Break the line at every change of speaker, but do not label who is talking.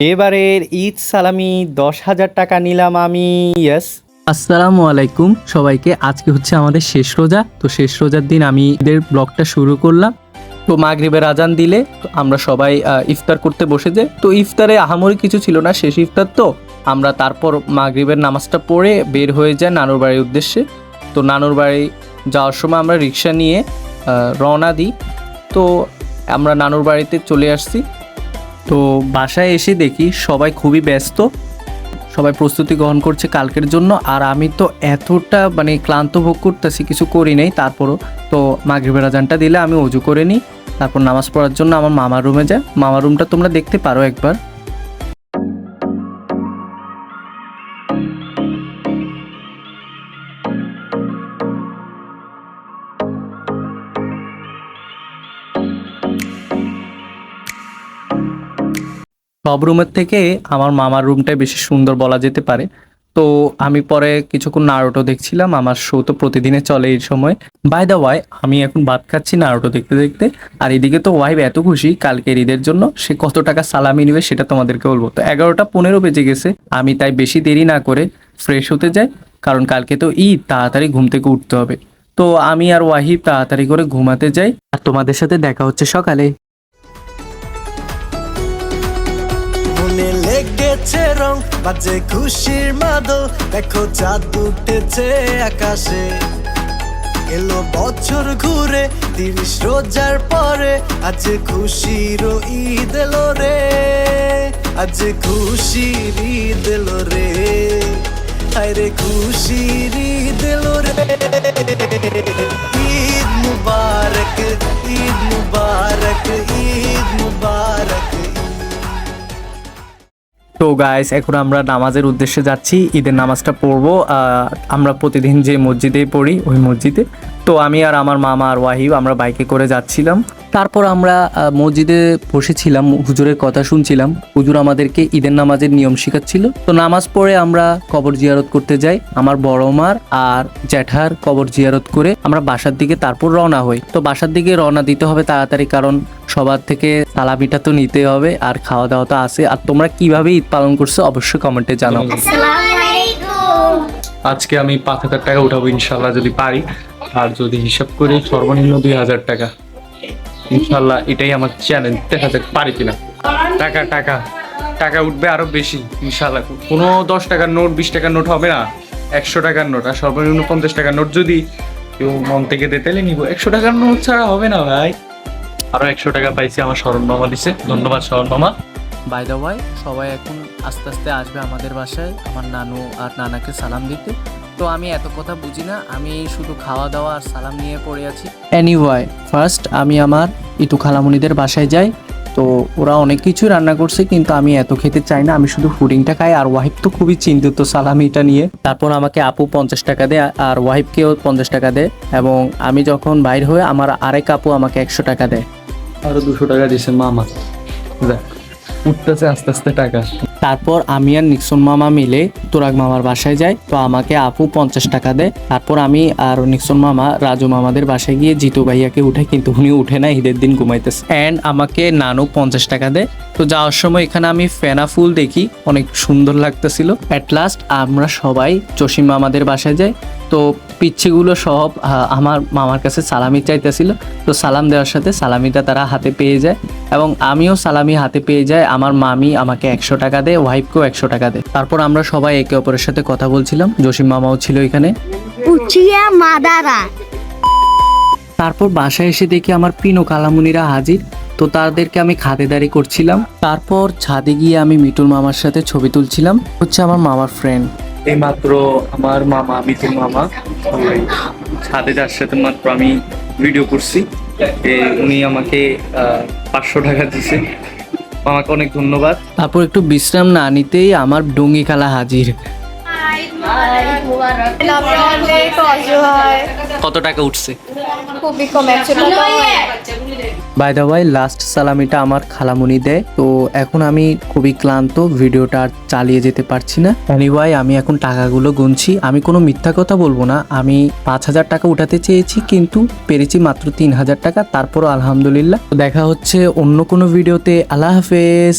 এবারের ঈদ সালামি 10,000 টাকা নিলাম আমি। ইয়েস।
আসসালামু আলাইকুম সবাইকে। আজকে হচ্ছে আমাদের শেষ রোজা। তো শেষ রোজার দিন আমি ঈদের ব্লগটা শুরু করলাম। তো মাগরিবের আজান দিলে আমরা সবাই ইফতার করতে বসে যাই। তো ইফতারে আহামরি কিছু ছিল না, শেষ ইফতার তো আমরা তারপর মাগরিবের নামাজটা পড়ে বের হয়ে যাই নানুর বাড়ির উদ্দেশ্যে। তো নানুর বাড়ি যাওয়ার সময় আমরা রিক্সা নিয়ে রওনা দিই। তো আমরা নানুর বাড়িতে চলে আসছি। তো বাসায় এসে দেখি সবাই খুবই ব্যস্ত, সবাই প্রস্তুতি গ্রহণ করছে কালকের জন্য। আর আমি তো এতটা ক্লান্ত ভোগ করতেছি, কিছু করি নাই। তারপরও তো মাগরিবের আজানটা দিলে আমি অজু করে নিই, তারপর নামাজ পড়ার জন্য আমার মামার রুমে যাই। মামার রুমটা তোমরা দেখতে পারো একবার। সব রুমের থেকে আমার মামার রুমটাই বেশি সুন্দর বলা যেতে পারে। তো আমি পরে কিছুক্ষণ নারুটো দেখছিলাম, আমার শো তো প্রতিদিনে চলে এই সময়। বাই দ্য ওয়াই, আমি এখন ভাত খাচ্ছি নারুটো দেখতে দেখতে। আর এদিকে তো ওয়াইফ এত খুশি কালকের ঈদের জন্য, সে কত টাকা সালামি নেবে সেটা তোমাদেরকে বলবো। তো 11টা 15 বেজে গেছে, আমি তাই বেশি দেরি না করে ফ্রেশ হতে যাই, কারণ কালকে তো ঈদ, তাড়াতাড়ি ঘুম থেকে উঠতে হবে। তো আমি আর ওয়াহিব তাড়াতাড়ি করে ঘুমাতে যাই, আর তোমাদের সাথে দেখা হচ্ছে সকালে।
মনে লেগেছে রং বাজে খুশির মাদল, দেখো চাঁদ উঠেছে আকাশে। এলো বছর ঘুরে 30 রোজার পরে, আজ খুশির ঈদ এলো রে, আজ খুশির ঈদ এলো রে, আরে খুশির ঈদ এলো রে। ঈদ মুবারক, ঈদ মুবারক, ঈদ মুবারক।
তো গাইস, এখন আমরা নামাজের উদ্দেশ্যে যাচ্ছি, ঈদের নামাজটা পড়বো। আমরা প্রতিদিন যে মসজিদে পড়ি ওই মসজিদে। তো আমি আর আমার মামা আর ওয়াহিব আমরা বাইকে করে যাচ্ছিলাম। তারপর আমরা মসজিদে বসেছিলাম, হুজুরের কথা শুনছিলাম। হুজুর আমাদেরকে ঈদের নামাজের নিয়ম শেখাচ্ছিল। তো নামাজ পড়ে আমরা কবর জিয়ারত করতে যাই। আমার বড় মার আর জ্যাঠার কবর জিয়ারত করে আমরা বাসার দিকে তারপর রওনা হই। তো বাসার দিকে রওনা দিতে হবে তাড়াতাড়ি, কারণ সবার থেকে সালামিটা তো নিতে হবে, আর খাওয়া দাওয়া তো আছে। আর তোমরা কিভাবে ঈদ পালন করছো অবশ্যই কমেন্টে জানাও।
আজকে আমি 5,000 টাকা উঠাবো ইনশাল্লাহ যদি পারি, আর যদি হিসাব করি সর্বনিম্ন 2,000 টাকা ইনশাল্লাহ। এটাই আমার চ্যালেঞ্জ, দেখা যাক পারি কিনা। টাকা টাকা টাকা উঠবে আরো বেশি ইনশাল্লাহ। কোনো 10 টাকার নোট 20 টাকার নোট হবে না, 100 টাকার নোট। আর সর্বনিম্ন 50 টাকার নোট যদি কেউ মন থেকে দিতে নিব। 100 টাকার নোট ছাড়া হবে না ভাই। আরো 100 টাকা পাইছি, আমার শরণ মামা দিছে, ধন্যবাদ শরণ মামা।
বাই দ্য ওয়াই, সবাই এখন আস্তে আস্তে আসবে আমাদের বাসায় আমার নানু আর নানাকে সালাম দিতে। তো আমি এত কথা বুঝি না, আমি শুধু খাওয়া দাওয়া আর সালাম নিয়ে পড়ে আছি। এনিওয়ে, ফার্স্ট আমি আমার ইতু খালামুনিদের বাসায় যাই। তো ওরা অনেক কিছু রান্না করছে, কিন্তু আমি এত খেতে চাই না, আমি শুধু ফুডিংটা খাই। আর ওয়াহিব তো খুবই চিন্তিত সালামিটা নিয়ে। তারপর আমাকে আপু 50 টাকা দেয়, আর ওয়াহিবকেও 50 টাকা দেয়। এবং আমি যখন বাইর হয়ে আমার আরেক আপু আমাকে 100 টাকা দেয়।
আরো 200 টাকা দিছে মামা, উঠতেছে আস্তে আস্তে টাকা।
তারপর আমি আর নিক্সন মামা মিলে তোরাগ মামার বাসায় যাই। তো আমাকে আপু 50 টাকা দেয়। তারপর আমি আর নিক্সন মামা রাজু মামাদের বাসায় গিয়ে জিতু ভাইয়াকে উঠে, কিন্তু উনি উঠে না, ঈদের দিন ঘুমাইতেছে। অ্যান্ড আমাকে নানু 50 টাকা দেয়। তো যাওয়ার সময় এখানে আমি ফেনা ফুল দেখি, অনেক সুন্দর লাগতেছিল। অ্যাট লাস্ট আমরা সবাই জসিম মামাদের বাসায় যাই। তো পিচ্ছিগুলো সব আমার মামার কাছে সালামি চাইতেছিল। তো সালাম দেওয়ার সাথে সালামিটা তারা হাতে পেয়ে যায়, এবং আমিও সালামি হাতে পেয়ে যাই। আমার মামি আমাকে 100 টাকা দেয়, ওয়াইফকেও 100 টাকা দেয়। তারপর আমরা সবাই একে অপরের সাথে কথা বলছিলাম, জসিম মামাও ছিল এখানে। তারপর বাসায় এসে দেখি আমার পিনো কালামুনিরা হাজির। তো তাদেরকে আমি খাতিরদারি করছিলাম। তারপর ছাদে গিয়ে আমি মিটুর মামার সাথে ছবি তুলছিলাম, হচ্ছে আমার মামার ফ্রেন্ড।
এই মাত্র আমার মামা মিতুর মামা ছাদে যার সাথে মাত্র আমি ভিডিও করছি, উনি আমাকে 500 টাকা দিছে, আমাকে অনেক ধন্যবাদ।
তারপর একটু বিশ্রাম না নিতেই আমার ডুঙ্গি খালা হাজির।
আমরা অনেক অসহায়,
কত টাকা উঠছে?
খুবই কম 100 টাকা।
বাই দ্য ওয়াই লাস্ট সালামিটা আমার খালামুনি দেয়। তো এখন আমি খুবই ক্লান্ত, ভিডিওটা আর চালিয়ে যেতে পারছি না। এনিওয়াই আমি এখন টাকাগুলো গুনছি। আমি কোনো মিথ্যা কথা বলবো না, আমি 5000 টাকা উঠাতে চেয়েছি কিন্তু পেরেছি মাত্র 3000 টাকা। তারপরও আলহামদুলিল্লাহ। তো দেখা হচ্ছে অন্য কোনো ভিডিওতে। আল্লাহ হাফেজ।